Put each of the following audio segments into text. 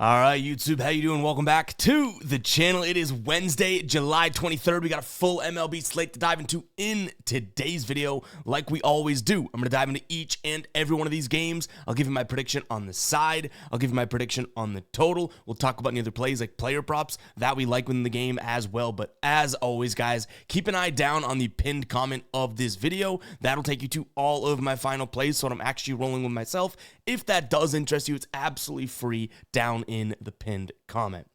All right, YouTube, how you doing? Welcome back to the channel. It is Wednesday, July 23rd. We got a full MLB slate to dive into in today's video, like we always do. I'm going to dive into each and every one of these games. I'll give you my prediction on the side. I'll give you my prediction on the total. We'll talk about any other plays like player props that we like within the game as well. But as always, guys, keep an eye down on the pinned comment of this video. That'll take you to all of my final plays, so I'm actually rolling with myself. If that does interest you, it's absolutely free down in the pinned comment.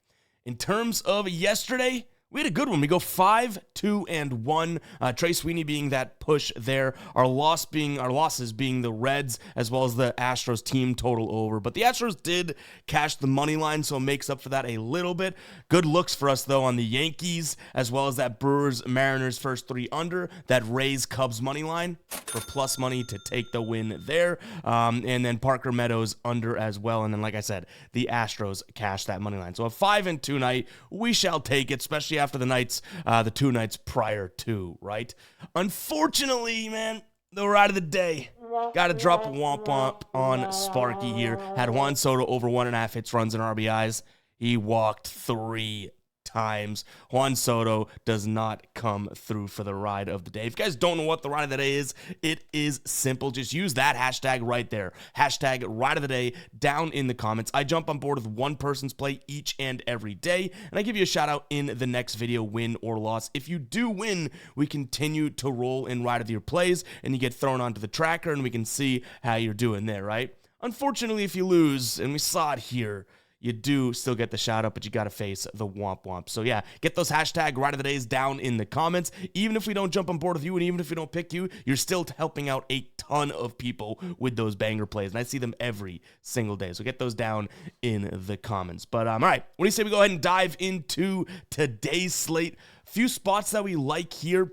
In terms of yesterday, we had a good one. We go 5-2-1. Trey Sweeney being that push there. Our losses being the Reds as well as the Astros team total over. But the Astros did cash the money line, so it makes up for that a little bit. Good looks for us though on the Yankees as well as that Brewers Mariners first three under. That Rays Cubs money line for plus money to take the win there. And then Parker Meadows under as well. And then like I said, the Astros cash that money line. So a 5-2 night, we shall take it, especially after the two nights prior to, right? Unfortunately, man, the ride of the day. Got to drop a womp on Sparky here. Had Juan Soto over 1.5 hits, runs, and RBIs. He walked 3 times. Juan Soto does not come through for the ride of the day. If you guys don't know what the ride of the day is, it is simple. Just use that hashtag right there. Hashtag ride of the day down in the comments. I jump on board with one person's play each and every day, and I give you a shout out in the next video, win or loss. If you do win, we continue to roll in ride of your plays, and you get thrown onto the tracker, and we can see how you're doing there, right? Unfortunately, if you lose, and we saw it here, you do still get the shout out, but you got to face the womp. So yeah, get those hashtag ride of the days down in the comments. Even if we don't jump on board with you and even if we don't pick you, you're still helping out a ton of people with those banger plays. And I see them every single day. So get those down in the comments. But all right, what do you say we go ahead and dive into today's slate? Few spots that we like here.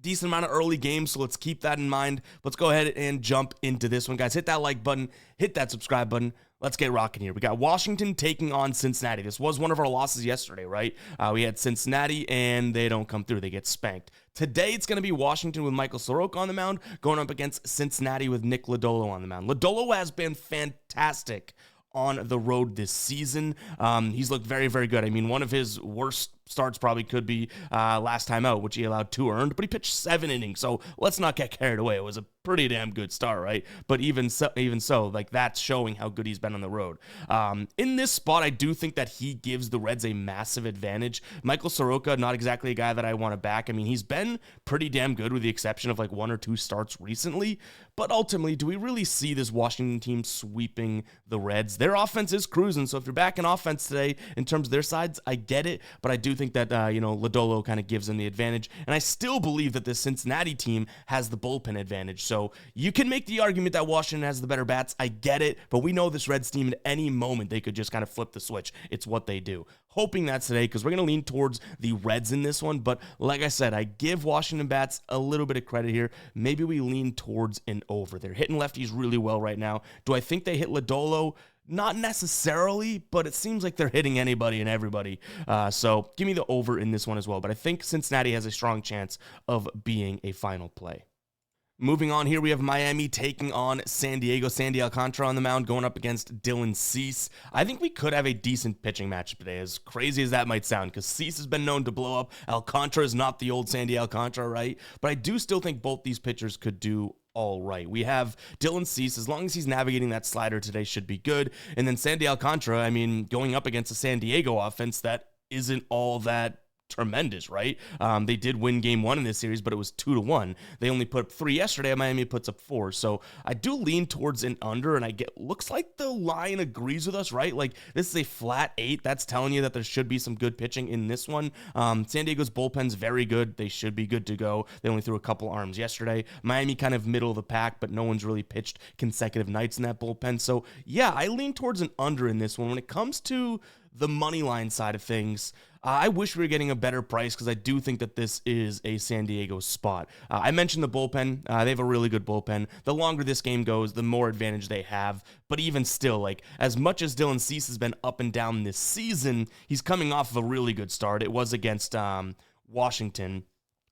Decent amount of early games, so let's keep that in mind. Let's go ahead and jump into this one, guys. Hit that like button, hit that subscribe button. Let's get rocking here. We got Washington taking on Cincinnati. This was one of our losses yesterday, right? We had Cincinnati, and they don't come through. They get spanked. Today, it's going to be Washington with Michael Soroka on the mound, going up against Cincinnati with Nick Lodolo on the mound. Lodolo has been fantastic on the road this season. He's looked very, very good. I mean, one of his worst starts probably could be last time out, which he allowed 2 earned, but he pitched 7 innings, so let's not get carried away. It was a pretty damn good start, right? But even so, like, that's showing how good he's been on the road. In this spot, I do think that he gives the Reds a massive advantage. Michael Soroka, not exactly a guy that I want to back. I mean, he's been pretty damn good with the exception of like 1 or 2 starts recently, but ultimately, do we really see this Washington team sweeping the Reds? Their offense is cruising, so if you're backing offense today in terms of their sides, I get it, but I do think that, Lodolo kind of gives them the advantage. And I still believe that the Cincinnati team has the bullpen advantage. So you can make the argument that Washington has the better bats. I get it. But we know this Reds team at any moment, they could just kind of flip the switch. It's what they do. Hoping that's today because we're going to lean towards the Reds in this one. But like I said, I give Washington bats a little bit of credit here. Maybe we lean towards an over. They're hitting lefties really well right now. Do I think they hit Lodolo? Not necessarily, but it seems like they're hitting anybody and everybody. So give me the over in this one as well. But I think Cincinnati has a strong chance of being a final play. Moving on here, we have Miami taking on San Diego. Sandy Alcantara on the mound going up against Dylan Cease. I think we could have a decent pitching matchup today, as crazy as that might sound, because Cease has been known to blow up. Alcantara is not the old Sandy Alcantara, right? But I do still think both these pitchers could do all right. We have Dylan Cease, as long as he's navigating that slider today, should be good. And then Sandy Alcantara, I mean, going up against a San Diego offense that isn't all that tremendous, right? They did win game 1 in this series, but it was 2-1. They only put up 3 yesterday. Miami puts up 4. So I do lean towards an under, and looks like the line agrees with us, right? Like, this is a flat 8. That's telling you that there should be some good pitching in this one. San Diego's bullpen's very good. They should be good to go. They only threw a couple arms yesterday. Miami kind of middle of the pack, but no one's really pitched consecutive nights in that bullpen. So yeah, I lean towards an under in this one. When it comes to the money line side of things, I wish we were getting a better price because I do think that this is a San Diego spot. I mentioned the bullpen. They have a really good bullpen. The longer this game goes, the more advantage they have. But even still, like, as much as Dylan Cease has been up and down this season, he's coming off of a really good start. It was against Washington.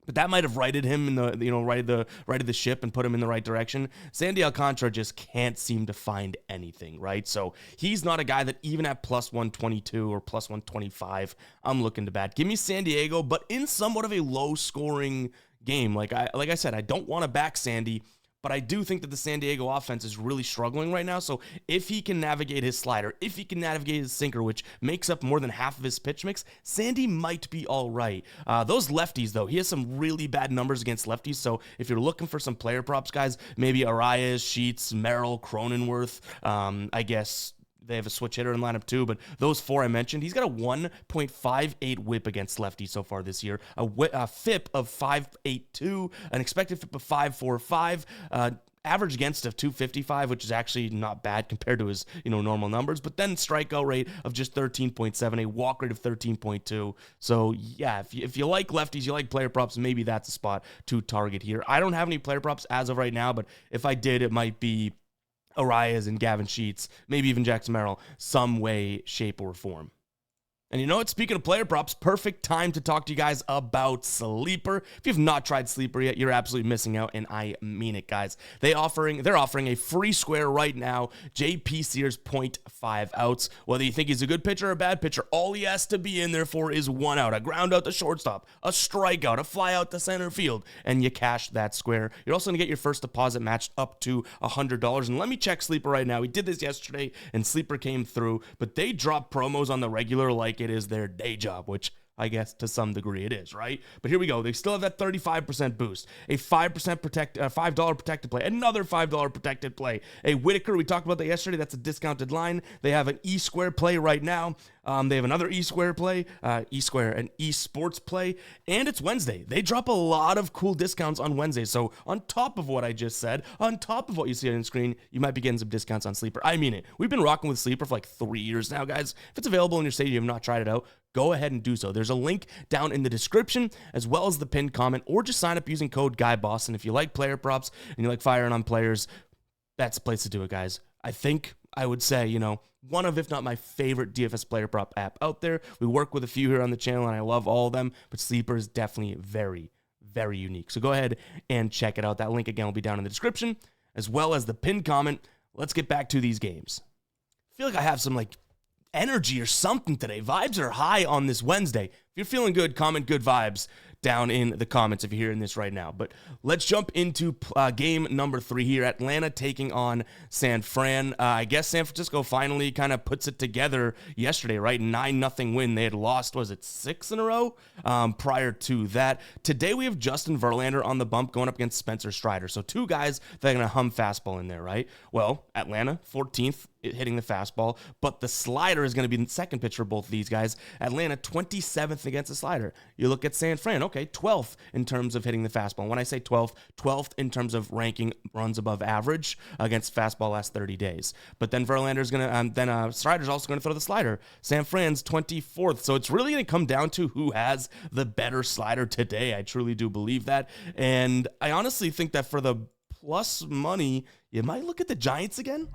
but that might have righted him in the, righted the ship and put him in the right direction. Sandy Alcantara just can't seem to find anything, right? So he's not a guy that even at plus 122 or plus 125, I'm looking to bat. Give me San Diego, but in somewhat of a low scoring game. Like I said, I don't want to back Sandy, but I do think that the San Diego offense is really struggling right now. So if he can navigate his slider, if he can navigate his sinker, which makes up more than half of his pitch mix, Sandy might be all right. Those lefties, though, he has some really bad numbers against lefties. So if you're looking for some player props, guys, maybe Arias, Sheets, Merrill, Cronenworth, I guess they have a switch hitter in lineup too, but those four I mentioned, he's got a 1.58 whip against lefties so far this year, a FIP of 5.82, an expected FIP of 5.45, average against of 255, which is actually not bad compared to his, normal numbers, but then strikeout rate of just 13.7, a walk rate of 13.2. So yeah, if you like lefties, you like player props, maybe that's a spot to target here. I don't have any player props as of right now, but if I did, it might be Arias and Gavin Sheets, maybe even Jackson Merrill, some way, shape, or form. And you know what? Speaking of player props, perfect time to talk to you guys about Sleeper. If you've not tried Sleeper yet, you're absolutely missing out, and I mean it, guys. They're offering a free square right now, JP Sears 0.5 outs. Whether you think he's a good pitcher or a bad pitcher, all he has to be in there for is 1 out, a ground out to shortstop, a strikeout, a fly out to center field, and you cash that square. You're also going to get your first deposit matched up to $100. And let me check Sleeper right now. We did this yesterday, and Sleeper came through, but they drop promos on the regular like it is their day job, which I guess to some degree it is, right? But here we go. They still have that 35% boost, a $5 protected play, another $5 protected play. A Whitaker, we talked about that yesterday. That's a discounted line. They have an E-square play right now. They have another E-square play, E-square, an E-sports play, and it's Wednesday. They drop a lot of cool discounts on Wednesday. So on top of what I just said, on top of what you see on the screen, you might be getting some discounts on Sleeper. I mean it. We've been rocking with Sleeper for like 3 years now, guys. If it's available in your state, you have not tried it out, go ahead and do so. There's a link down in the description as well as the pinned comment, or just sign up using code GUYBOSS. And if you like player props and you like firing on players, that's the place to do it, guys. I would say, one of, if not my favorite DFS player prop app out there. We work with a few here on the channel, and I love all of them, but Sleeper is definitely very, very unique. So go ahead and check it out. That link, again, will be down in the description, as well as the pinned comment. Let's get back to these games. I feel like I have some, energy or something today. Vibes are high on this Wednesday. If you're feeling good, comment good vibes down in the comments if you're hearing this right now. But let's jump into game number 3 here. Atlanta taking on San Fran. I guess San Francisco finally kind of puts it together yesterday, right? 9-0 win. They had lost, was it 6 in a row prior to that? Today we have Justin Verlander on the bump going up against Spencer Strider. So 2 guys that are going to hum fastball in there, right? Well, Atlanta, 14th hitting the fastball, but the slider is going to be the second pitch for both of these guys. Atlanta, 27th against the slider. You look at San Fran, okay, 12th in terms of hitting the fastball. When I say 12th, 12th in terms of ranking runs above average against fastball last 30 days. But then Verlander's going to, Strider's also going to throw the slider. San Fran's 24th. So it's really going to come down to who has the better slider today. I truly do believe that. And I honestly think that for the plus money, you might look at the Giants again.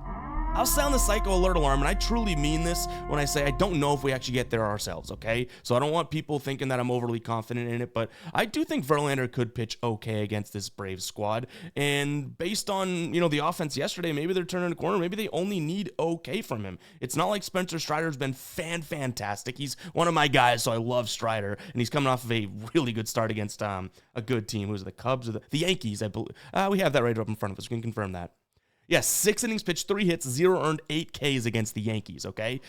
I'll sound the psycho alert alarm, and I truly mean this when I say I don't know if we actually get there ourselves, okay? So I don't want people thinking that I'm overly confident in it, but I do think Verlander could pitch okay against this Braves squad. And based on, the offense yesterday, maybe they're turning a corner. Maybe they only need okay from him. It's not like Spencer Strider's been fantastic. He's one of my guys, so I love Strider, and he's coming off of a really good start against a good team. Who's the Cubs or the Yankees, I believe. We have that right up in front of us. We can confirm that. Yes, 6 innings pitched, 3 hits, 0 earned, 8 Ks against the Yankees, okay?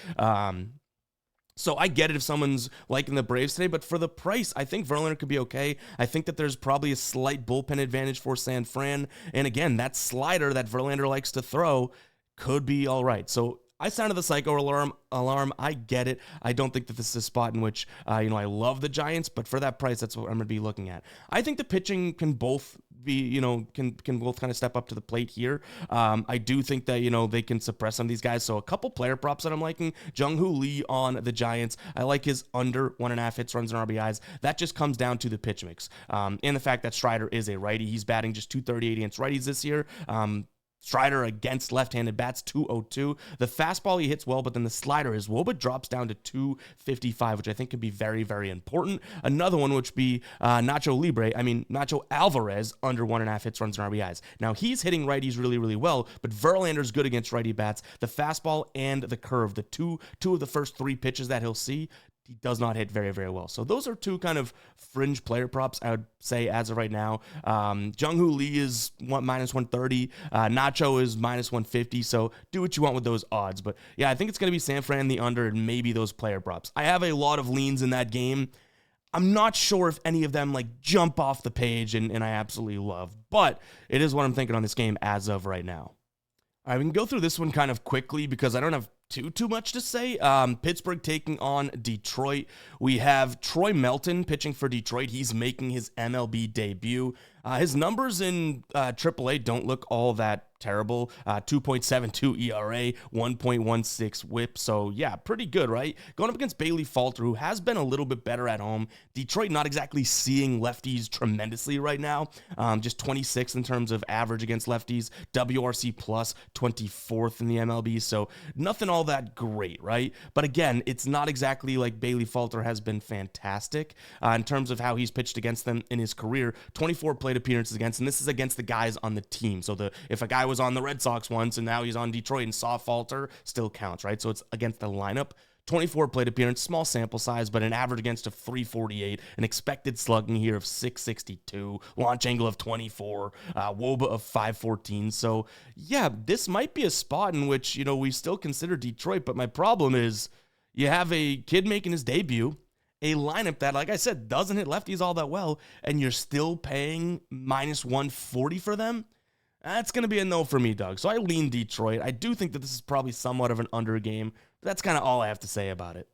So I get it if someone's liking the Braves today, but for the price, I think Verlander could be okay. I think that there's probably a slight bullpen advantage for San Fran. And again, that slider that Verlander likes to throw could be all right. So I sounded the psycho alarm. I get it. I don't think that this is a spot in which, I love the Giants, but for that price, that's what I'm going to be looking at. I think the pitching can both be, can both kind of step up to the plate here. I do think that, they can suppress some of these guys. So a couple player props that I'm liking. Jung-Hoo Lee on the Giants. I like his under 1.5 hits, runs, and RBIs. That just comes down to the pitch mix. And the fact that Strider is a righty. He's batting just .238 against righties this year. Strider against left-handed bats, 202. The fastball he hits well, but then the slider, his WOBA drops down to 255, which I think could be very, very important. Another one, which be Nacho Alvarez, under 1.5 hits, runs, and RBIs. Now, he's hitting righties really, really well, but Verlander's good against righty bats. The fastball and the curve, the two of the first 3 pitches that he'll see, he does not hit very, very well. So those are 2 kind of fringe player props, I would say, as of right now. Jung-Hoo Lee is minus 130. Nacho is minus 150. So do what you want with those odds. But yeah, I think it's going to be San Fran the under and maybe those player props. I have a lot of leans in that game. I'm not sure if any of them like jump off the page and I absolutely love. But it is what I'm thinking on this game as of right now. All right, we can go through this one kind of quickly because I don't have too much to say. Pittsburgh taking on Detroit. We have Troy Melton pitching for Detroit. He's making his MLB debut. His numbers in AAA don't look all that terrible. 2.72 ERA, 1.16 whip. So yeah, pretty good, right? Going up against Bailey Falter, who has been a little bit better at home. Detroit not exactly seeing lefties tremendously right now. Just 26th in terms of average against lefties. WRC plus 24th in the MLB. So nothing all that great, right? But again, it's not exactly like Bailey Falter has been fantastic in terms of how he's pitched against them in his career. 24 plate appearances against, and this is against the guys on the team. So if a guy was on the Red Sox once and now he's on Detroit and saw Falter, still counts, right? So it's against the lineup. 24 plate appearance, small sample size, but an average against of 348, an expected slugging here of 662, launch angle of 24, WOBA of 514. So yeah, this might be a spot in which, we still consider Detroit, but my problem is you have a kid making his debut, a lineup that, like I said, doesn't hit lefties all that well, and you're still paying minus 140 for them. That's going to be a no for me, Doug. So I lean Detroit. I do think that this is probably somewhat of an under game. But that's kind of all I have to say about it.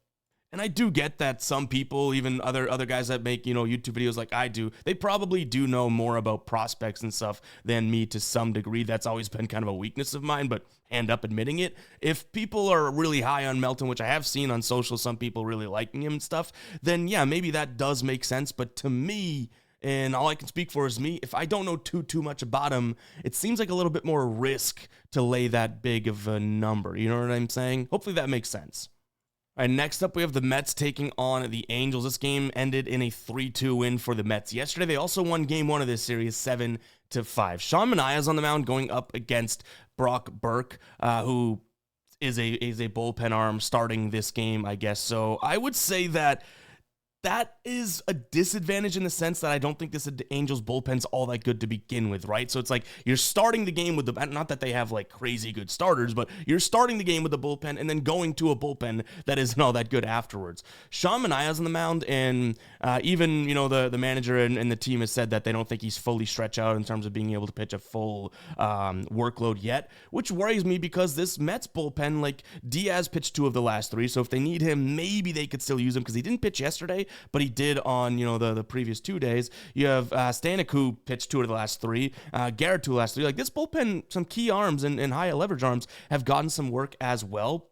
And I do get that some people, even other guys that make, YouTube videos like I do, they probably do know more about prospects and stuff than me to some degree. That's always been kind of a weakness of mine, but hand up admitting it. If people are really high on Melton, which I have seen on social, some people really liking him and stuff, then yeah, maybe that does make sense. But to me, and all I can speak for is me, if I don't know too much about him, it seems like a little bit more risk to lay that big of a number. You know what I'm saying? Hopefully that makes sense. All right, next up, we have the Mets taking on the Angels. This game ended in a 3-2 win for the Mets. Yesterday, they also won Game 1 of this series, 7-5. Sean Manaea's on the mound going up against Brock Burke, who is a bullpen arm starting this game, I guess. So I would say that is a disadvantage in the sense that I don't think this Angels bullpen's all that good to begin with, right? So it's like you're starting the game with not that they have like crazy good starters, but you're starting the game with the bullpen and then going to a bullpen that isn't all that good afterwards. Sean Manaea's on the mound, and even, the manager and the team has said that they don't think he's fully stretched out in terms of being able to pitch a full workload yet, which worries me because this Mets bullpen, like Diaz pitched 2 of the last 3, so if they need him, maybe they could still use him because he didn't pitch yesterday, but he did on, the previous 2 days. You have Stanek, who pitched 2 of the last 3, Garrett 2 of the last 3. Like this bullpen, some key arms and high leverage arms have gotten some work as well.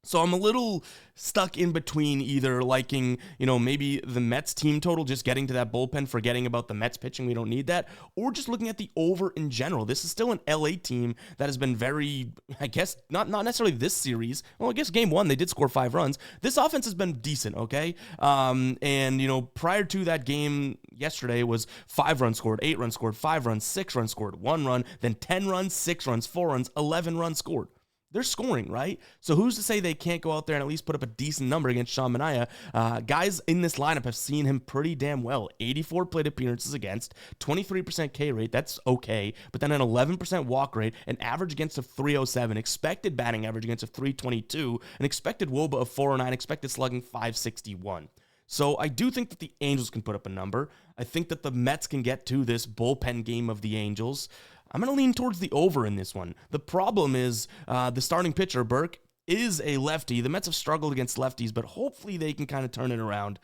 So I'm a little stuck in between either liking, maybe the Mets team total, just getting to that bullpen, forgetting about the Mets pitching, we don't need that, or just looking at the over in general. This is still an LA team that has been very, I guess, not necessarily this series. Well, I guess Game 1, they did score 5 runs. This offense has been decent, okay? And, prior to that game yesterday was 5 runs scored, 8 runs scored, 5 runs, 6 runs scored, 1 run, then 10 runs, 6 runs, 4 runs, 11 runs scored. They're scoring, right? So who's to say they can't go out there and at least put up a decent number against Sean Manaea? Guys in this lineup have seen him pretty damn well. 84 plate appearances against, 23% K rate, that's okay, but then an 11% walk rate, an average against of 307, expected batting average against of 322, an expected WOBA of 409, expected slugging 561. So I do think that the Angels can put up a number. I think that the Mets can get to this bullpen game of the Angels. I'm going to lean towards the over in this one. The problem is the starting pitcher, Burke, is a lefty. The Mets have struggled against lefties, but hopefully they can kind of turn it around.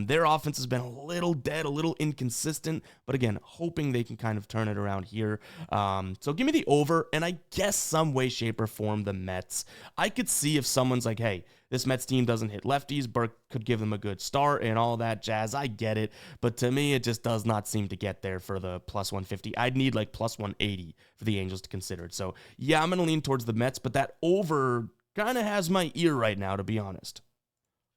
Their offense has been a little dead, a little inconsistent, but again, hoping they can kind of turn it around here. So give me the over, and I guess some way, shape, or form the Mets. I could see if someone's like, hey, this Mets team doesn't hit lefties. Burke could give them a good start and all that jazz. I get it. But to me, it just does not seem to get there for the plus 150. I'd need like plus 180 for the Angels to consider it. So yeah, I'm going to lean towards the Mets, but that over kind of has my ear right now, to be honest.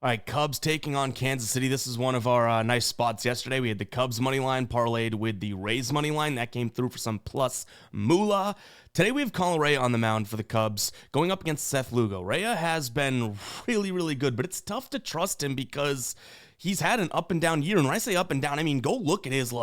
All right, Cubs taking on Kansas City. This is one of our nice spots yesterday. We had the Cubs money line parlayed with the Rays money line. That came through for some plus moolah. Today we have Colin Rea on the mound for the Cubs going up against Seth Lugo. Rea has been really, really good, but it's tough to trust him because he's had an up and down year. And when I say up and down, I mean go look at his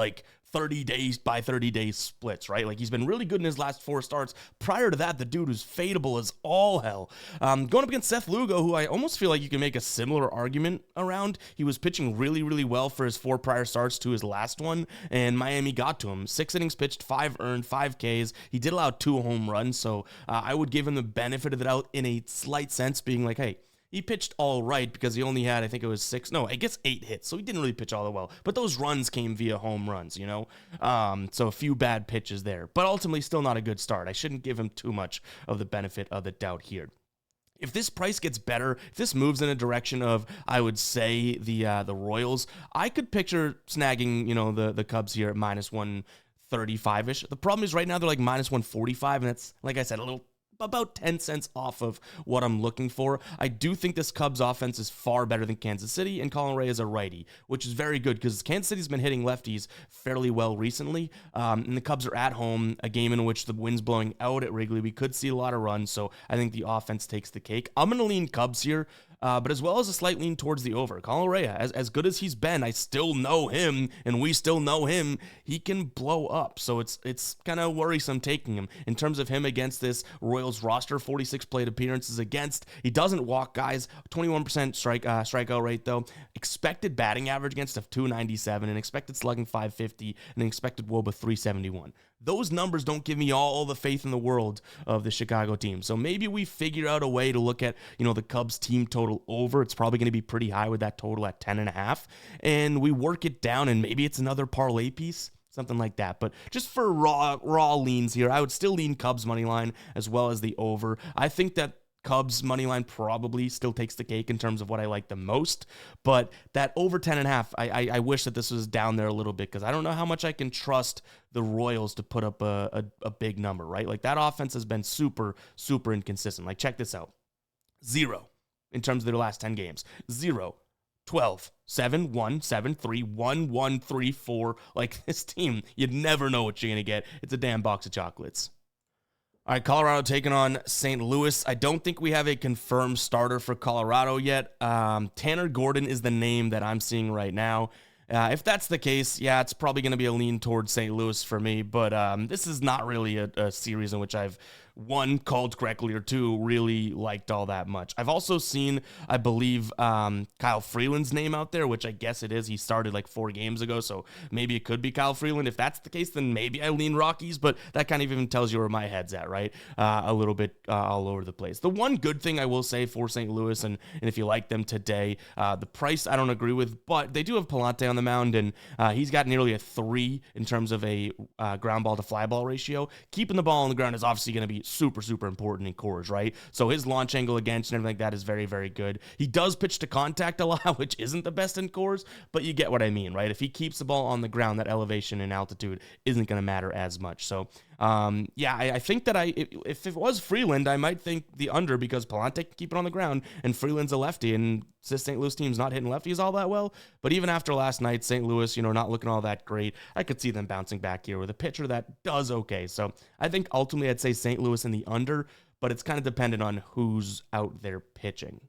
30 days by 30 days splits, right? Like he's been really good in his last 4 starts. Prior to that, the dude was fadeable as all hell. Going up against Seth Lugo, who I almost feel like you can make a similar argument around. He was pitching really, really well for his 4 prior starts to his last one, and Miami got to him. 6 innings pitched, 5 earned, 5 Ks. He did allow 2 home runs, so I would give him the benefit of the doubt in a slight sense, being like, hey, he pitched all right because he only had, I think it was 8 hits. So he didn't really pitch all that well. But those runs came via home runs, you know? So a few bad pitches there. But ultimately, still not a good start. I shouldn't give him too much of the benefit of the doubt here. If this price gets better, if this moves in a direction of, I would say, the Royals, I could picture snagging, the Cubs here at minus 135-ish. The problem is right now they're like minus 145, and that's, like I said, about 10 cents off of what I'm looking for. I do think this Cubs offense is far better than Kansas City, and Colin Rea is a righty, which is very good because Kansas City's been hitting lefties fairly well recently, and the Cubs are at home, a game in which the wind's blowing out at Wrigley. We could see a lot of runs, so I think the offense takes the cake. I'm going to lean Cubs here. But as well as a slight lean towards the over. Colin Rea, as good as he's been, I still know him, and we still know him. He can blow up, so it's kind of worrisome taking him. In terms of him against this Royals roster, 46 plate appearances against. He doesn't walk guys, 21% strikeout rate, though. Expected batting average against of 297, and expected slugging 550, and expected WOBA 371. Those numbers don't give me all the faith in the world of the Chicago team. So maybe we figure out a way to look at, the Cubs team total over. It's probably going to be pretty high with that total at 10.5. And we work it down, and maybe it's another parlay piece, something like that. But just for raw leans here, I would still lean Cubs money line as well as the over. I think that Cubs money line probably still takes the cake in terms of what I like the most, but that over 10.5, I wish that this was down there a little bit because I don't know how much I can trust the Royals to put up a big number, right? Like that offense has been super, super inconsistent. Like check this out. 0 in terms of their last 10 games. 0, 12, 7, 1, 7, 3, 1, 1, 3, 4. Like this team, you'd never know what you're going to get. It's a damn box of chocolates. All right, Colorado taking on St. Louis. I don't think we have a confirmed starter for Colorado yet. Tanner Gordon is the name that I'm seeing right now. If that's the case, yeah, it's probably going to be a lean towards St. Louis for me. But this is not really a series in which I've, 1, called correctly, or 2, really liked all that much. I've also seen, I believe, Kyle Freeland's name out there, which I guess it is. He started like 4 games ago, so maybe it could be Kyle Freeland. If that's the case, then maybe I lean Rockies, but that kind of even tells you where my head's at, right? A little bit all over the place. The one good thing I will say for St. Louis, and if you like them today, the price I don't agree with, but they do have Palante on the mound, and he's got nearly a 3 in terms of a ground ball to fly ball ratio. Keeping the ball on the ground is obviously going to be super, super important in Coors, right? So his launch angle against and everything like that is very, very good. He does pitch to contact a lot, which isn't the best in Coors, but you get what I mean, right? If he keeps the ball on the ground, that elevation and altitude isn't going to matter as much. So, yeah, I think that if it was Freeland, I might think the under because Palante can keep it on the ground and Freeland's a lefty, and this St. Louis team's not hitting lefties all that well. But even after last night, St. Louis, not looking all that great, I could see them bouncing back here with a pitcher that does okay. So I think ultimately I'd say St. Louis in the under, but it's kind of dependent on who's out there pitching.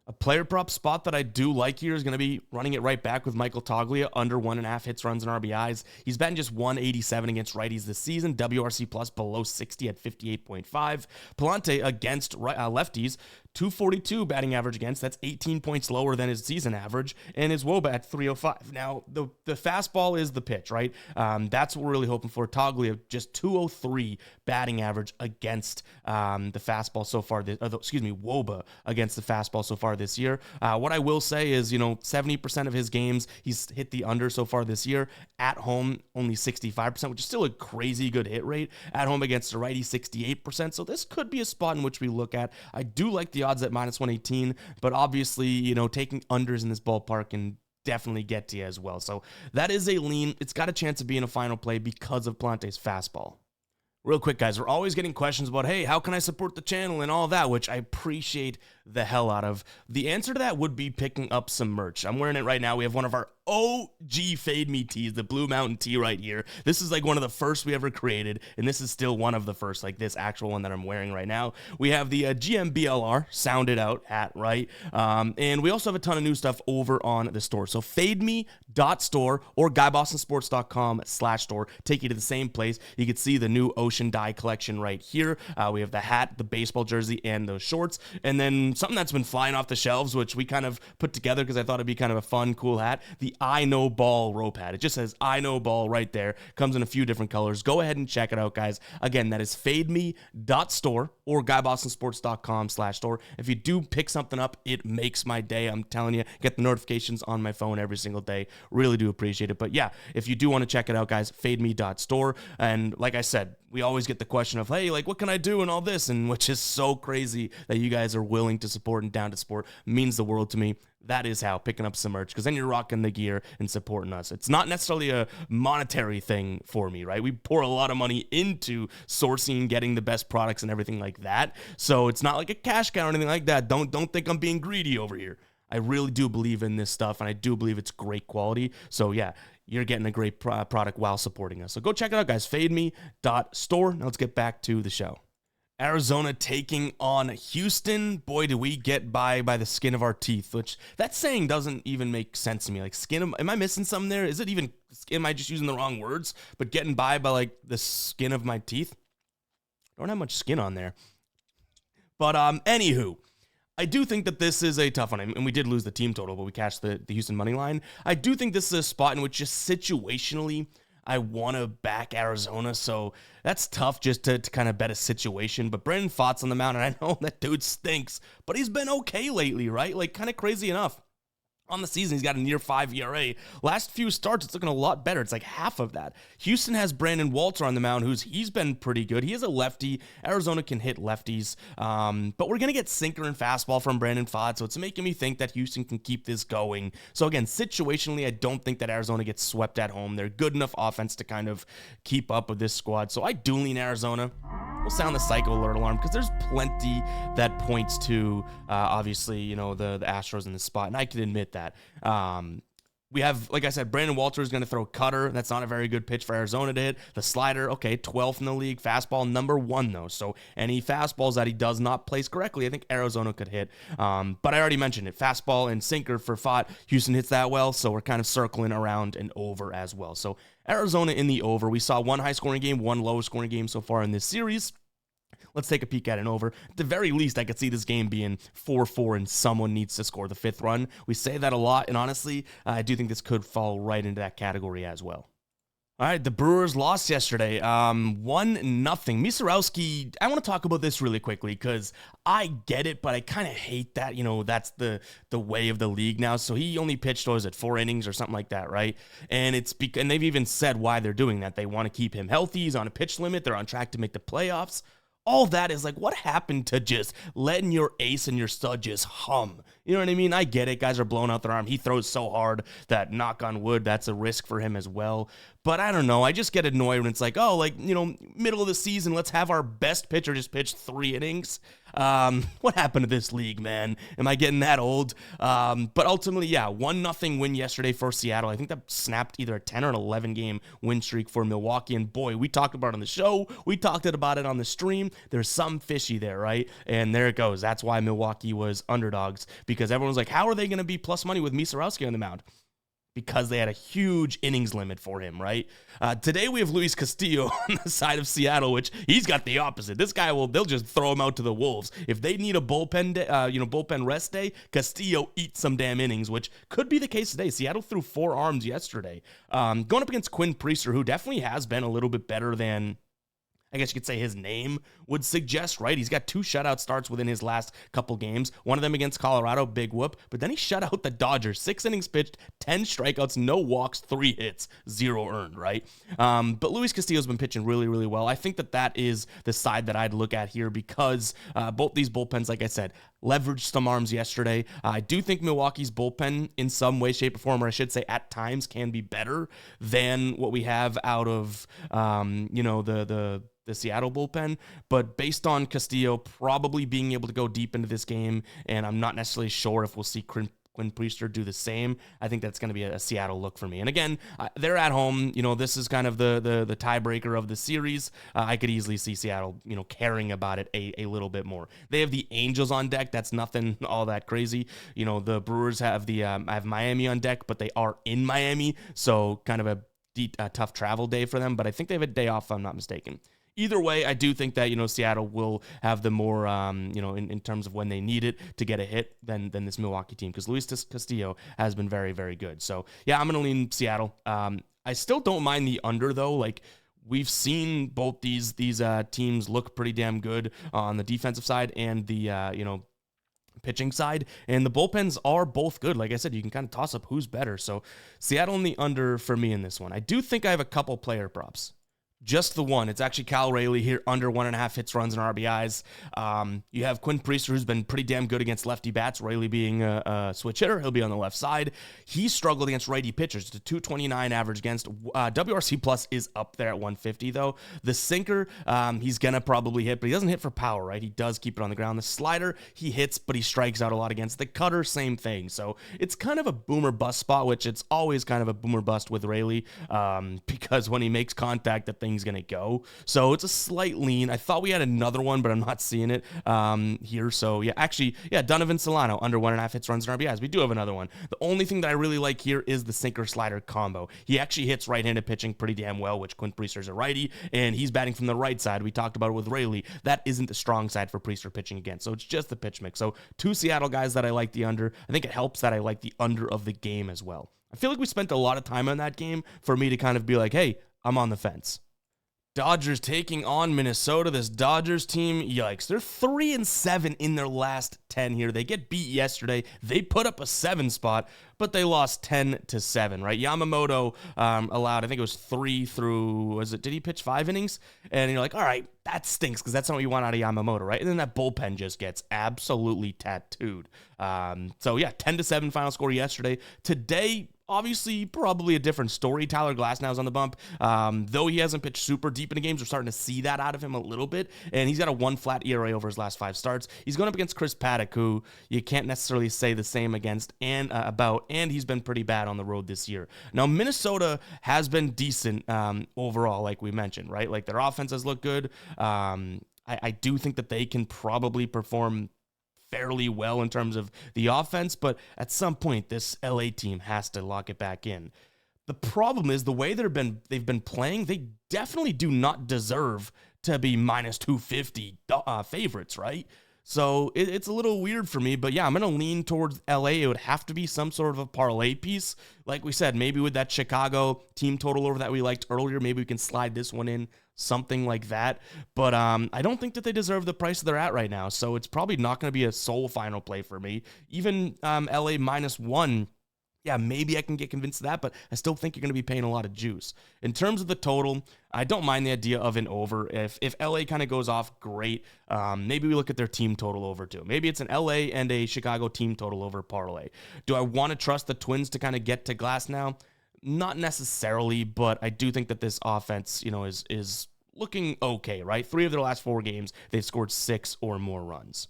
A player prop spot that I do like here is going to be running it right back with Michael Toglia, under 1.5 hits, runs, and RBIs. He's batting just 187 against righties this season. WRC plus below 60 at 58.5. Palante against lefties, 242 batting average against. That's 18 points lower than his season average, and his WOBA at 305. Now, the fastball is the pitch, right? That's what we're really hoping for. Toglia, just 203 batting average against the fastball so far. WOBA against the fastball so far this year. What I will say is, 70% of his games, he's hit the under so far this year. At home, only 65%, which is still a crazy good hit rate. At home against a righty, 68%. So this could be a spot in which we look at. I do like the the odds at -118, but obviously, you know, taking unders in this ballpark can definitely get to you as well. So that is a lean. It's got a chance of being a final play because of Plante's fastball. Real quick, guys, we're always getting questions about, hey, how can I support the channel and all that, which I appreciate the hell out of. The answer to that would be picking up some merch. I'm wearing it right now. We have one of our OG Fade Me tees, the Blue Mountain tee right here. This is like one of the first we ever created, and this is still one of the first, like this actual one that I'm wearing right now. We have the GMBLR Sounded Out hat, right? And we also have a ton of new stuff over on the store. So fademe.store or GuyBostonSports.com/store take you to the same place. You can see the new Ocean Dye collection right here. We have the hat, the baseball jersey, and those shorts. And then something that's been flying off the shelves, which we kind of put together because I thought it'd be kind of a fun, cool hat, the I Know Ball rope hat. It just says I Know Ball right there. Comes in a few different colors. Go ahead and check it out, guys. Again, that is fademe.store or GuyBostonSports.com/store. If you do pick something up, it makes my day. I'm telling you, get the notifications on my phone every single day. Really do appreciate it. But yeah, if you do want to check it out, guys, fademe.store. And like I said, we always get the question of, hey, like, what can I do and all this? And which is so crazy that you guys are willing to support and down to support. Means the world to me. That is how, picking up some merch, because then you're rocking the gear and supporting us. It's not necessarily a monetary thing for me, right? We pour a lot of money into sourcing, getting the best products and everything like that. So it's not like a cash cow or anything like that. Don't think I'm being greedy over here. I really do believe in this stuff, and I do believe it's great quality. So yeah, you're getting a great product while supporting us. So go check it out, guys. Fademe.store. Now let's get back to the show. Arizona taking on Houston. Boy, do we get by the skin of our teeth, which that saying doesn't even make sense to me. Like, am I missing something there? Is it even, am I just using the wrong words? But getting by like the skin of my teeth? Don't have much skin on there. But anywho, I do think that this is a tough one, and we did lose the team total, but we cashed the Houston money line. I do think this is a spot in which just situationally I want to back Arizona, so that's tough just to kind of bet a situation. But Brandon Pfaadt's on the mound, and I know that dude stinks, but he's been okay lately, right? Like, kind of crazy enough. On the season, he's got a near 5 ERA. Last few starts, it's looking a lot better. It's like half of that. Houston has Brandon Walter on the mound, he's been pretty good. He is a lefty. Arizona can hit lefties. But we're going to get sinker and fastball from Brandon Pfaadt, so it's making me think that Houston can keep this going. So again, situationally, I don't think that Arizona gets swept at home. They're good enough offense to kind of keep up with this squad. So I do lean Arizona. We'll sound the psycho alert alarm because there's plenty that points to, obviously, you know, the Astros in this spot, and I can admit that. We have, like I said, Brandon Walter is going to throw cutter. That's not a very good pitch for Arizona to hit. The slider, okay, 12th in the league. Fastball, number 1, though. So any fastballs that he does not place correctly, I think Arizona could hit. But I already mentioned it. Fastball and sinker for Pfaadt. Houston hits that well, so we're kind of circling around and over as well. So Arizona in the over. We saw one high-scoring game, one low-scoring game so far in this series. Let's take a peek at an over. At the very least, I could see this game being 4-4 and someone needs to score the 5th run. We say that a lot, and honestly, I do think this could fall right into that category as well. All right, the Brewers lost yesterday, 1-0. Misarowski, I want to talk about this really quickly because I get it, but I kind of hate that. You know, that's the way of the league now. So he only pitched, what was it, 4 innings or something like that, right? And and they've even said why they're doing that. They want to keep him healthy. He's on a pitch limit. They're on track to make the playoffs. All that is like, what happened to just letting your ace and your stud just hum? You know what I mean? I get it. Guys are blowing out their arm. He throws so hard that, knock on wood, that's a risk for him as well. But I don't know. I just get annoyed when it's like, oh, like, you know, middle of the season, let's have our best pitcher just pitch 3 innings. What happened to this league, man? Am I getting that old? But ultimately, yeah, 1-0 win yesterday for Seattle. I think that snapped either a 10 or an 11 game win streak for Milwaukee. And boy, we talked about it on the show. We talked about it on the stream. There's some fishy there, right? And there it goes. That's why Milwaukee was underdogs, because everyone was like, how are they going to be plus money with Misarowski on the mound? Because they had a huge innings limit for him, right? Today we have Luis Castillo on the side of Seattle, which he's got the opposite. This guy they'll just throw him out to the wolves. If they need a bullpen rest day, Castillo eats some damn innings, which could be the case today. Seattle threw 4 arms yesterday. Going up against Quinn Priester, who definitely has been a little bit better than, I guess you could say, his name would suggest, right? He's got 2 shutout starts within his last couple games. One of them against Colorado, big whoop. But then he shut out the Dodgers. 6 innings pitched, 10 strikeouts, no walks, 3 hits, 0 earned, right? But Luis Castillo's been pitching really, really well. I think that is the side that I'd look at here because both these bullpens, like I said, leveraged some arms yesterday. I do think Milwaukee's bullpen in some way, shape, or form, or I should say at times, can be better than what we have out of, the Seattle bullpen. But based on Castillo probably being able to go deep into this game, and I'm not necessarily sure if we'll see Quinn Priester do the same, I think that's going to be a Seattle look for me. And again, they're at home. This is kind of the tiebreaker of the series. I could easily see Seattle, caring about it a little bit more. They have the Angels on deck. That's nothing all that crazy. The Brewers have have Miami on deck, but they are in Miami, so kind of a tough travel day for them. But I think they have a day off, if I'm not mistaken. Either way, I do think that, Seattle will have the more, in terms of when they need it to get a hit than this Milwaukee team, because Luis Castillo has been very, very good. So, yeah, I'm going to lean Seattle. I still don't mind the under, though. Like, we've seen both these teams look pretty damn good on the defensive side and the, pitching side, and the bullpens are both good. Like I said, you can kind of toss up who's better. So, Seattle in the under for me in this one. I do think I have a couple player props. Just the one. It's actually Cal Raleigh here, under 1.5 hits, runs, and RBIs. You have Quinn Priester, who's been pretty damn good against lefty bats. Raleigh being a switch hitter, he'll be on the left side. He struggled against righty pitchers. It's a 229 average against. WRC plus is up there at 150, though. The sinker, he's going to probably hit, but he doesn't hit for power, right? He does keep it on the ground. The slider, he hits, but he strikes out a lot against. The cutter, same thing. So it's kind of a boomer bust spot, which it's always kind of a boomer bust with Raleigh, because when he makes contact, that thing's going to go. So it's a slight lean. I thought we had another one, but I'm not seeing it here. So yeah, Donovan Solano, under 1.5 hits, runs, and RBIs. We do have another one. The only thing that I really like here is the sinker slider combo. He actually hits right-handed pitching pretty damn well, which Quinn Priester's a righty, and he's batting from the right side. We talked about it with Raleigh. That isn't the strong side for Priester pitching again. So it's just the pitch mix. So two Seattle guys that I like the under. I think it helps that I like the under of the game as well. I feel like we spent a lot of time on that game for me to kind of be like, hey, I'm on the fence. Dodgers taking on Minnesota. This Dodgers team, yikes. They're 3-7 in their last 10 here. They get beat yesterday. They put up a 7 spot, but they lost 10-7, right? Yamamoto allowed, I think it was 3 through, did he pitch 5 innings? And you're like, all right, that stinks, because that's not what you want out of Yamamoto, right? And then that bullpen just gets absolutely tattooed. So yeah, 10-7 final score yesterday. Today, obviously, probably a different story. Tyler Glasnow's on the bump. Though he hasn't pitched super deep into games, we're starting to see that out of him a little bit. And he's got a 1 flat ERA over his last 5 starts. He's going up against Chris Paddock, who you can't necessarily say the same against and he's been pretty bad on the road this year. Now, Minnesota has been decent overall, like we mentioned, right? Like, their offenses look good. I do think that they can probably perform fairly well in terms of the offense, but at some point, this LA team has to lock it back in. The problem is the way they've been playing, they definitely do not deserve to be minus 250 favorites, right? So it's a little weird for me, but yeah, I'm going to lean towards LA. It would have to be some sort of a parlay piece. Like we said, maybe with that Chicago team total over that we liked earlier, maybe we can slide this one in, something like that. But I don't think that they deserve the price they're at right now. So it's probably not going to be a sole final play for me. Even LA -1. Yeah, maybe I can get convinced of that, but I still think you're going to be paying a lot of juice. In terms of the total, I don't mind the idea of an over. If LA kind of goes off, great. Maybe we look at their team total over too. Maybe it's an LA and a Chicago team total over parlay. Do I want to trust the Twins to kind of get to glass now? Not necessarily, but I do think that this offense, is looking okay, right? 3 of their last 4 games, they've scored 6 or more runs.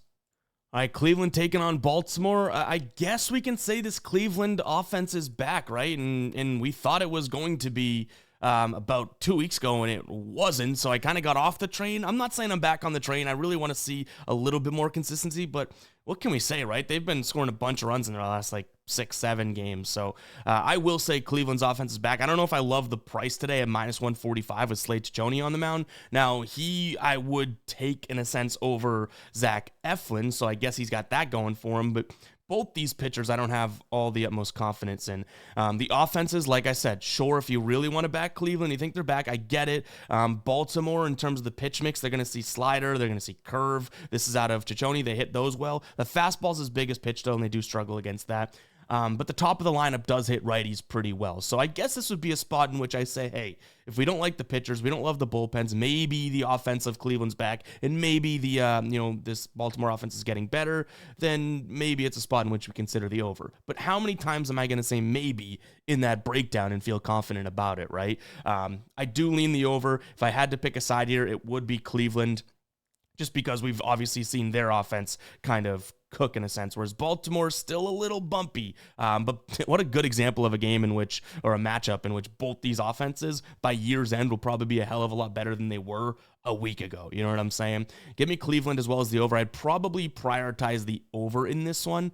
All right, Cleveland taking on Baltimore. I guess we can say this Cleveland offense is back, right? And we thought it was going to be about 2 weeks ago, and it wasn't. So I kind of got off the train. I'm not saying I'm back on the train. I really want to see a little bit more consistency, but what can we say, right? They've been scoring a bunch of runs in their last 6-7 games. So I will say Cleveland's offense is back. I don't know if I love the price today at -145 with Slade Chaconi on the mound. Now, I would take, in a sense, over Zach Eflin, so I guess he's got that going for him. But both these pitchers, I don't have all the utmost confidence in. The offenses, like I said, sure, if you really want to back Cleveland, you think they're back, I get it. Baltimore, in terms of the pitch mix, they're going to see slider, they're going to see curve. This is out of Chaconi. They hit those well. The fastball's his biggest pitch, though, and they do struggle against that. but the top of the lineup does hit righties pretty well. So I guess this would be a spot in which I say, hey, if we don't like the pitchers, we don't love the bullpens, maybe the offense of Cleveland's back, and maybe the this Baltimore offense is getting better, then maybe it's a spot in which we consider the over. But how many times am I going to say maybe in that breakdown and feel confident about it, right? I do lean the over. If I had to pick a side here, it would be Cleveland, just because we've obviously seen their offense kind of cook in a sense, whereas Baltimore's still a little bumpy. But what a good example of a game in which, or a matchup in which both these offenses by year's end will probably be a hell of a lot better than they were a week ago. You know what I'm saying? Give me Cleveland as well as the over. I'd probably prioritize the over in this one.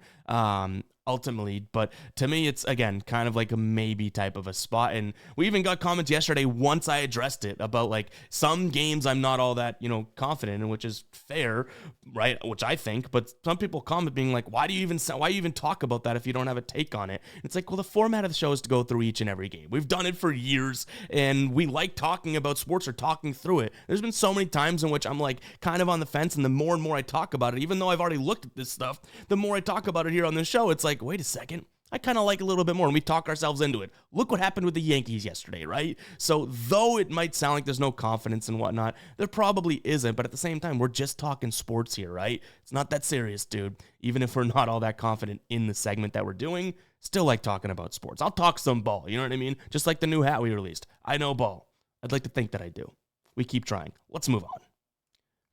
Ultimately, but to me, it's again kind of like a maybe type of a spot. And we even got comments yesterday once I addressed it about like some games I'm not all that, confident in, which is fair, right? Which I think, but some people comment being like, why do you even talk about that if you don't have a take on it? It's like, well, the format of the show is to go through each and every game. We've done it for years and we like talking about sports or talking through it. There's been so many times in which I'm like kind of on the fence, and the more and more I talk about it, even though I've already looked at this stuff, the more I talk about it here on this show, it's like, wait a second, I kind of like a little bit more, and we talk ourselves into it. Look what happened with the Yankees yesterday, right? So though it might sound like there's no confidence and whatnot, there probably isn't, but at the same time, we're just talking sports here, right? It's not that serious, dude. Even if we're not all that confident in the segment that we're doing, still like talking about sports. I'll talk some ball, you know what I mean? Just like the new hat we released. I know ball. I'd like to think that I do. We keep trying. Let's move on.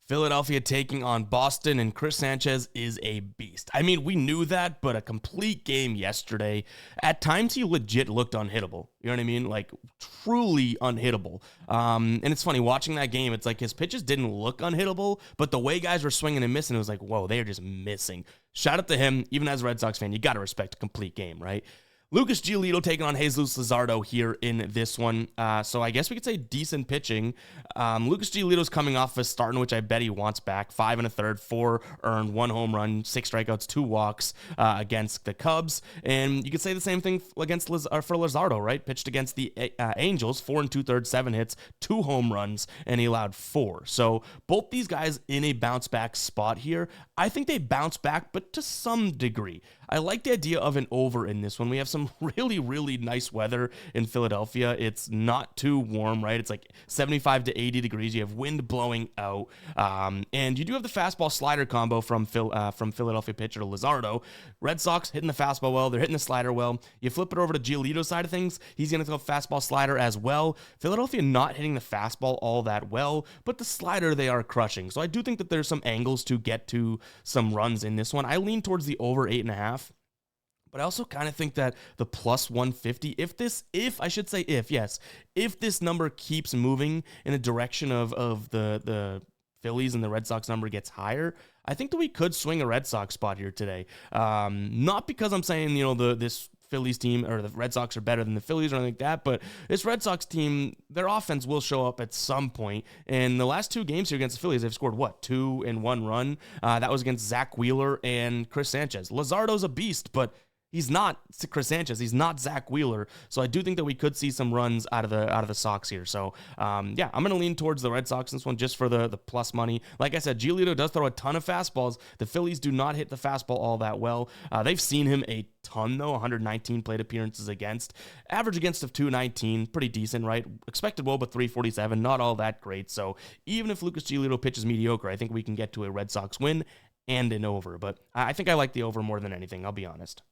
Philadelphia taking on Boston, and Chris Sanchez is a beast. I mean, we knew that, but a complete game yesterday. At times, he legit looked unhittable. You know what I mean? Like, truly unhittable. And it's funny, watching that game, it's like his pitches didn't look unhittable, but the way guys were swinging and missing, it was like, whoa, they are just missing. Shout out to him. Even as a Red Sox fan, you got to respect a complete game, right? Lucas Giolito taking on Jesus Luzardo here in this one. So I guess we could say decent pitching. Lucas Giolito's coming off a start in which I bet he wants back. 5 1/3, 4 earned, 1 home run, 6 strikeouts, 2 walks against the Cubs. And you could say the same thing against for Luzardo, right? Pitched against the Angels, 4 2/3, 7 hits, 2 home runs, and he allowed 4. So both these guys in a bounce back spot here. I think they bounce back, but to some degree. I like the idea of an over in this one. We have some really, really nice weather in Philadelphia. It's not too warm, right? It's like 75 to 80 degrees. You have wind blowing out. And you do have the fastball slider combo from Philadelphia pitcher Luzardo. Red Sox hitting the fastball well. They're hitting the slider well. You flip it over to Giolito's side of things. He's going to go fastball slider as well. Philadelphia not hitting the fastball all that well, but the slider they are crushing. So I do think that there's some angles to get to some runs in this one. I lean towards the over 8.5. But I also kind of think that the plus 150, if this number keeps moving in a direction of the Phillies and the Red Sox number gets higher, I think that we could swing a Red Sox spot here today. Not because I'm saying, this Phillies team or the Red Sox are better than the Phillies or anything like that, but this Red Sox team, their offense will show up at some point. And the last 2 games here against the Phillies, they've scored 2 and 1 run. That was against Zach Wheeler and Chris Sanchez. Luzardo's a beast, but he's not Chris Sanchez. He's not Zach Wheeler. So I do think that we could see some runs out of the Sox here. So I'm going to lean towards the Red Sox in this one just for the plus money. Like I said, Giolito does throw a ton of fastballs. The Phillies do not hit the fastball all that well. They've seen him a ton though, 119 plate appearances against. Average against of 219, pretty decent, right? Expected WOBA 347, not all that great. So even if Lucas Giolito pitches mediocre, I think we can get to a Red Sox win and an over. But I think I like the over more than anything, I'll be honest.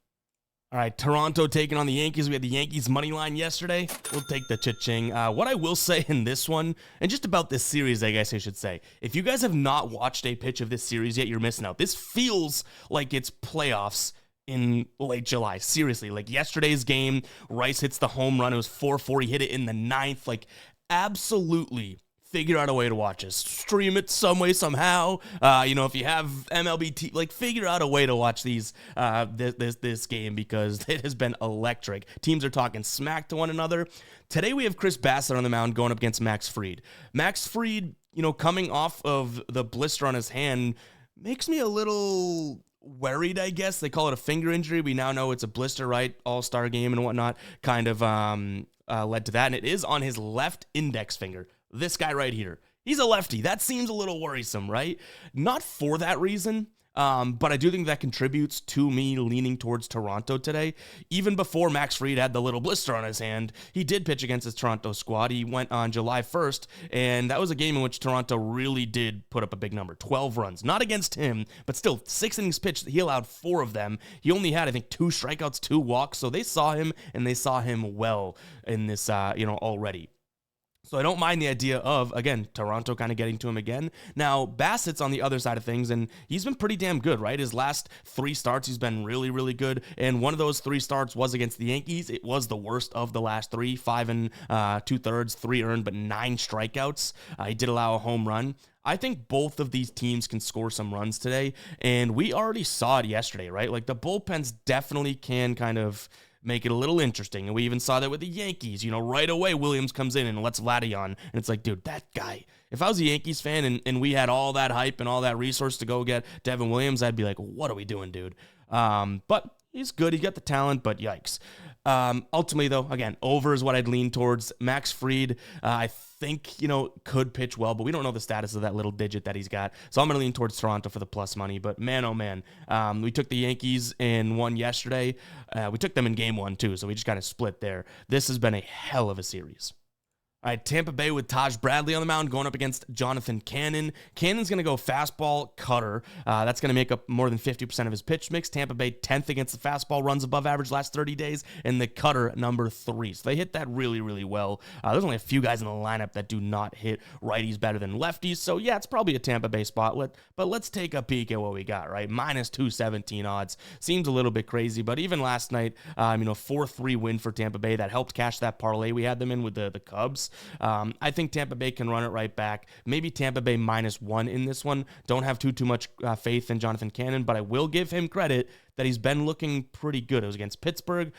All right, Toronto taking on the Yankees. We had the Yankees money line yesterday. We'll take the cha-ching. What I will say in this one, and just about this series, I guess I should say, if you guys have not watched a pitch of this series yet, you're missing out. This feels like it's playoffs in late July. Seriously, like yesterday's game, Rice hits the home run. It was 4-4. He hit it in the 9th. Like, absolutely figure out a way to watch this. Stream it some way, somehow. If you have MLB, figure out a way to watch these this game because it has been electric. Teams are talking smack to one another. Today we have Chris Bassett on the mound going up against Max Fried. Max Fried, coming off of the blister on his hand, makes me a little worried, I guess. They call it a finger injury. We now know it's a blister, right? All-star game and whatnot kind of led to that, and it is on his left index finger. This guy right here. He's a lefty. That seems a little worrisome, right? Not for that reason. But I do think that contributes to me leaning towards Toronto today. Even before Max Fried had the little blister on his hand, he did pitch against his Toronto squad. He went on July 1st, and that was a game in which Toronto really did put up a big number, 12 runs. Not against him, but still, 6 innings pitched. He allowed 4 of them. He only had, I think, 2 strikeouts, 2 walks, so they saw him, and they saw him well in this, already. So I don't mind the idea of, again, Toronto kind of getting to him again. Now, Bassett's on the other side of things, and he's been pretty damn good, right? His last 3 starts, he's been really, really good. And one of those 3 starts was against the Yankees. It was the worst of the last 3, 5 2/3, 3 earned, but 9 strikeouts. He did allow a home run. I think both of these teams can score some runs today, and we already saw it yesterday, right? Like, the bullpens definitely can kind of make it a little interesting. And we even saw that with the Yankees. Right away, Williams comes in and lets Vladdy on. And it's like, dude, that guy. If I was a Yankees fan and we had all that hype and all that resource to go get Devin Williams, I'd be like, what are we doing, dude? But he's good. He's got the talent, but yikes. Ultimately, though, again, over is what I'd lean towards. Max Fried, I think, could pitch well, but we don't know the status of that little digit that he's got. So I'm going to lean towards Toronto for the plus money. But man, oh man, we took the Yankees in one yesterday. We took them in game 1 too, so we just kind of split there. This has been a hell of a series. All right, Tampa Bay with Taj Bradley on the mound going up against Jonathan Cannon. Cannon's going to go fastball cutter. That's going to make up more than 50% of his pitch mix. Tampa Bay 10th against the fastball, runs above average last 30 days, and the cutter number 3. So they hit that really, really well. There's only a few guys in the lineup that do not hit righties better than lefties. So yeah, it's probably a Tampa Bay spot. But let's take a peek at what we got, right? Minus 217 odds. Seems a little bit crazy, but even last night, 4-3 win for Tampa Bay. That helped cash that parlay we had them in with the Cubs. I think Tampa Bay can run it right back. Maybe Tampa Bay -1 in this one. Don't have too much faith in Jonathan Cannon, but I will give him credit that he's been looking pretty good. It was against Pittsburgh,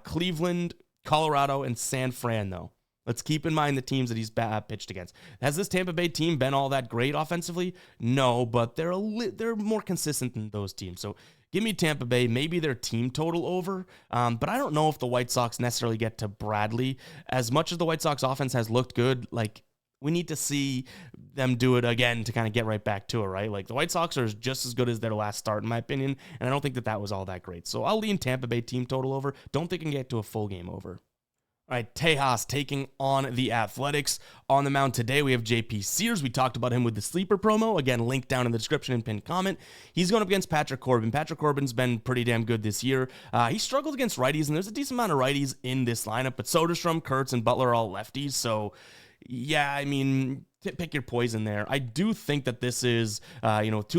Cleveland, Colorado, and San Fran, though. Let's keep in mind the teams that he's pitched against. Has this Tampa Bay team been all that great offensively? No, but they're more consistent than those teams. So give me Tampa Bay, maybe their team total over, but I don't know if the White Sox necessarily get to Bradley. As much as the White Sox offense has looked good, we need to see them do it again to kind of get right back to it, right? Like, the White Sox are just as good as their last start, in my opinion, and I don't think that was all that great. So I'll lean Tampa Bay team total over. Don't think I can get to a full game over. All right, Tejas taking on the Athletics. On the mound today, we have JP Sears. We talked about him with the sleeper promo. Again, link down in the description and pinned comment. He's going up against Patrick Corbin. Patrick Corbin's been pretty damn good this year. He struggled against righties, and there's a decent amount of righties in this lineup, but Soderstrom, Kurtz, and Butler are all lefties, so yeah, pick your poison there. I do think that this is, 2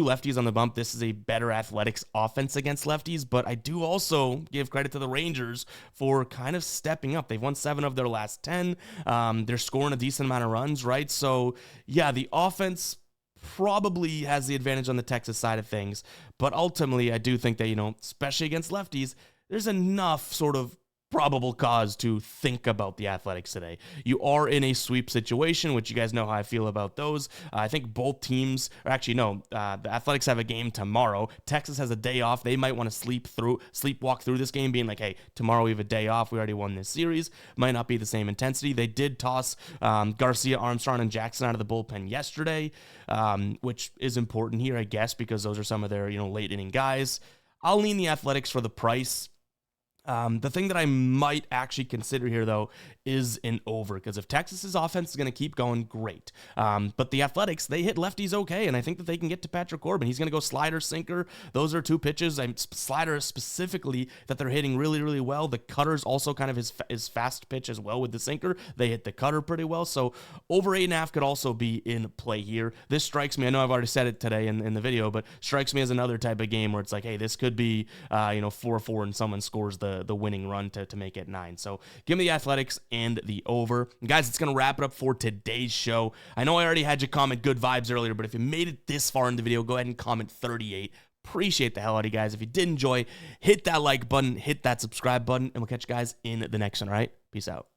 lefties on the bump. This is a better Athletics offense against lefties, but I do also give credit to the Rangers for kind of stepping up. They've won 7 of their last 10. They're scoring a decent amount of runs, right? So, yeah, the offense probably has the advantage on the Texas side of things, but ultimately, I do think that, especially against lefties, there's enough sort of probable cause to think about the Athletics today. You are in a sweep situation, which you guys know how I feel about those. I think both teams, or actually no, the Athletics have a game tomorrow. Texas has a day off. They might want to sleepwalk through this game, being like, hey, tomorrow we have a day off. We already won this series. Might not be the same intensity. They did toss Garcia, Armstrong, and Jackson out of the bullpen yesterday, which is important here, I guess, because those are some of their late inning guys. I'll lean the Athletics for the price. The thing that I might actually consider here, though, is an over, because if Texas's offense is going to keep going, great. But the Athletics, they hit lefties okay, and I think that they can get to Patrick Corbin. He's going to go slider, sinker. Those are 2 pitches. Slider specifically that they're hitting really, really well. The cutter's also kind of his fast pitch as well with the sinker. They hit the cutter pretty well, so over 8.5 could also be in play here. This strikes me, I know I've already said it today in the video, but strikes me as another type of game where it's like, hey, this could be 4-4 and someone scores the winning run to make it 9. So give me the Athletics and the over. And guys, it's going to wrap it up for today's show. I know I already had you comment good vibes earlier, but if you made it this far in the video, go ahead and comment 38. Appreciate the hell out of you guys. If you did enjoy, hit that like button, hit that subscribe button, and we'll catch you guys in the next one, all right? Peace out.